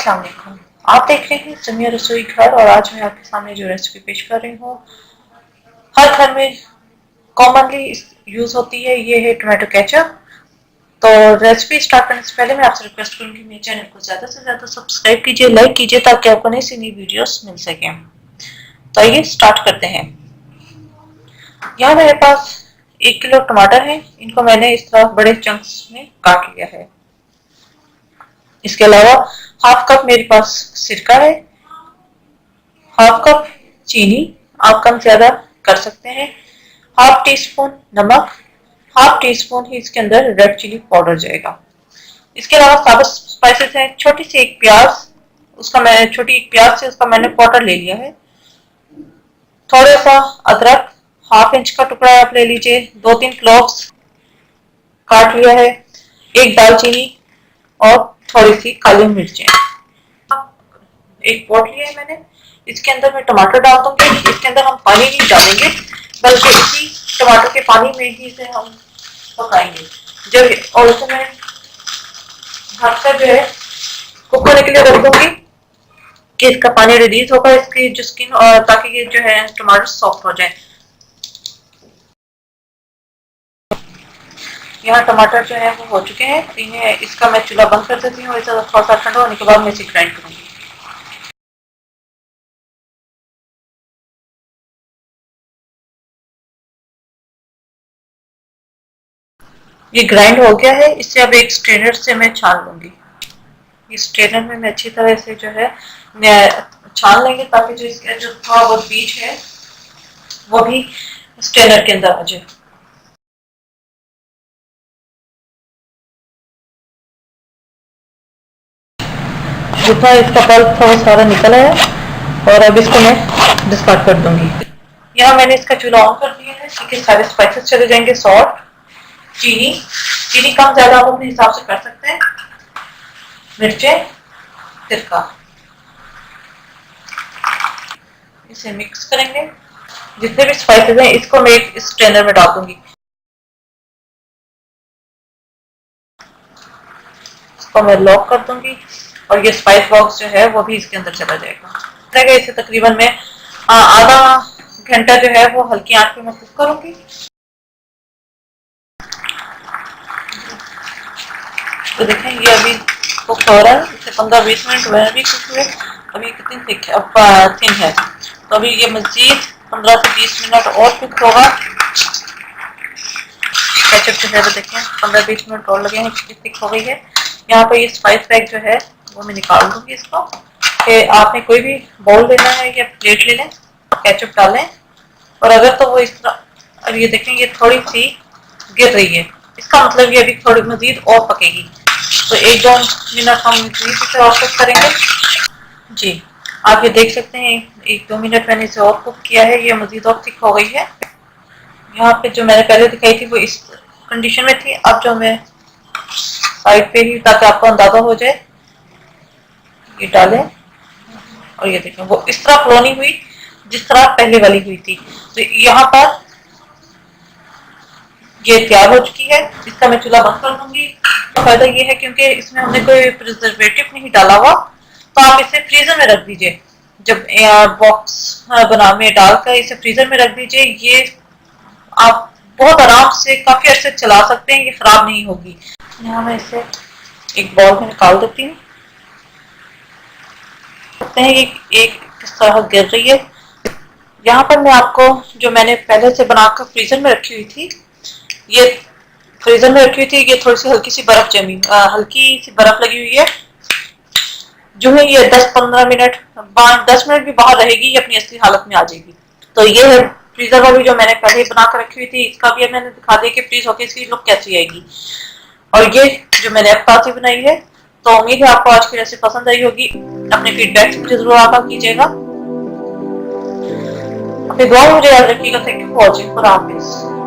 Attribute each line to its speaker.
Speaker 1: अस्सलाम वालेकुम। आप देख रहे हैं समिया रसोई घर और आज मैं आपके सामने जो रेसिपी पेश कर रही हूँ हर घर में कॉमनली यूज होती है, ये है टोमेटो केचप। तो रेसिपी स्टार्ट करने से पहले मैं आपसे रिक्वेस्ट करूंगी मेरे चैनल को ज्यादा से ज्यादा सब्सक्राइब कीजिए, लाइक कीजिए ताकि आपको नई से नई वीडियोस मिल सके। तो आइए स्टार्ट करते हैं। यहाँ मेरे पास 1 किलो टमाटर है, इनको मैंने इस तरह बड़े चंक्स में काट लिया है। इसके अलावा हाफ कप मेरे पास सिरका है, हाफ कप चीनी, आप कम ज्यादा कर सकते हैं, हाफ टी स्पून नमक, हाफ टी स्पून ही इसके अंदर रेड चिली पाउडर जाएगा। इसके अलावा साबुत स्पाइसेस हैं, छोटी सी एक प्याज, छोटी एक प्याज से उसका मैंने पाउडर ले लिया है, थोड़ा सा अदरक, हाफ इंच का टुकड़ा आप ले लीजिए, 2-3 क्लोव्स काट लिया है, एक दालचीनी और थोड़ी सी काली मिर्चें। एक पॉट लिया है मैंने, इसके अंदर मैं टमाटर डाल दूंगी। इसके अंदर हम पानी नहीं डालेंगे बल्कि इसी टमाटर के पानी में ही इसे हम पकाएंगे। जब और इसे मैं ढककर जो है कुक होने के लिए रख दूंगी कि इसका पानी रिलीज होगा, इसकी जो स्किन, और ताकि ये जो है टमाटर सॉफ्ट हो जाए। यहाँ टमाटर जो है वो हो चुके हैं, इन्हें इसका मैं चूल्हा बंद कर देती हूँ। इसे थोड़ा सा ठंडा होने के बाद मैं इसे ग्राइंड करूंगी। ये ग्राइंड हो गया है, इसे अब एक स्ट्रेनर से मैं छान लूंगी। इस स्ट्रेनर में मैं अच्छी तरह से जो है छान लेंगे ताकि जो इसका जो थोड़ा बहुत बीज है वो भी स्ट्रेनर के अंदर आ जाए। जितना इसका पल्प था वो सारा निकला है और अब इसको मैं डिस्कार्ड कर दूंगी। यहाँ मैंने इसका चूल्हा ऑन कर दिया है, ठीक है। सारे स्पाइसेस चले जाएंगे, सॉल्ट, चीनी, चीनी कम ज्यादा आप अपने हिसाब से कर सकते हैं, मिर्चें, सिरका, इसे मिक्स करेंगे। जितने भी स्पाइसेस हैं इसको मैं एक स्ट्रेनर में डाल दूंगी। इसको मैं लॉक कर दूंगी और ये स्पाइस बॉक्स जो है वो भी इसके अंदर चला जाएगा। इसे तकरीबन मैं आधा घंटा जो है वो हल्की आंच पे मैं कुक करूंगी। तो देखें ये अभी कुक हो रहा है, इसे 15-20 मिनट हुए अभी कुक हुए। अभी कितनी थिन है, तो अभी ये मजीद 15 से 20 मिनट और कुक होगा। केचप जो है वो देखें 15-20 मिनट और लगे हैं, कितनी थिक हो गई है। यहाँ पर ये स्पाइस पैक जो है वो मैं निकाल दूंगी इसको। कि आपने कोई भी बाउल लेना है या प्लेट ले लें, केचप डालें, और अगर तो वो इस तरह, अब ये देखें ये थोड़ी सी गिर रही है, इसका मतलब ये अभी थोड़ी मजीद और पकेगी। तो 1-2 मिनट हम इसे और कुक करेंगे। जी आप ये देख सकते हैं 1-2 मिनट मैंने इसे और कुक किया है, ये मजीद और थिक हो गई है। यहाँ पे जो मैंने पहले दिखाई थी वो इस कंडीशन में थी, अब जो मैं साइड पे ही, ताकि आपको अंदाजा हो जाए, ये डालें और ये देखें वो इस तरह फ्लो नहीं हुई जिस तरह पहले वाली हुई थी। तो यहाँ पर ये तैयार हो चुकी है, इसका मैं चूल्हा बंद कर दूंगी। तो फायदा ये है क्योंकि इसमें हमने कोई प्रिजर्वेटिव नहीं डाला हुआ, तो आप इसे फ्रीजर में रख दीजिए। जब बॉक्स बना में डालकर इसे फ्रीजर में रख दीजिए, ये आप बहुत आराम से काफी अर्से चला सकते हैं, ये खराब नहीं होगी। यहाँ मैं इसे एक बाउल में निकाल देती हूँ। सकते हैं एक किस तरह गिर रही है। यहाँ पर मैं आपको जो मैंने पहले से बनाकर फ्रीजर में रखी हुई थी, ये फ्रीजर में रखी हुई थी, ये थोड़ी सी हल्की सी बर्फ जमी, हल्की सी बर्फ लगी हुई है। जो है ये 10-15 मिनट, 10 मिनट भी बाहर रहेगी, ये अपनी असली हालत में आ जाएगी। तो ये है फ्रीजर वाली जो मैंने पहले बनाकर रखी हुई थी, इसका भी मैंने दिखा दिया कि फ्रीज होकर इसकी लुक कैसी आएगी। और ये जो मैंने अब ताज़ी बनाई है, तो उम्मीद है आपको आज की रेसिपी पसंद आई होगी। अपने फीडबैक मुझे जरूर आगाह कीजिएगा। अपनी दुआ में मुझे याद रखिएगा। Thank you for watching. खुदा हाफिज़।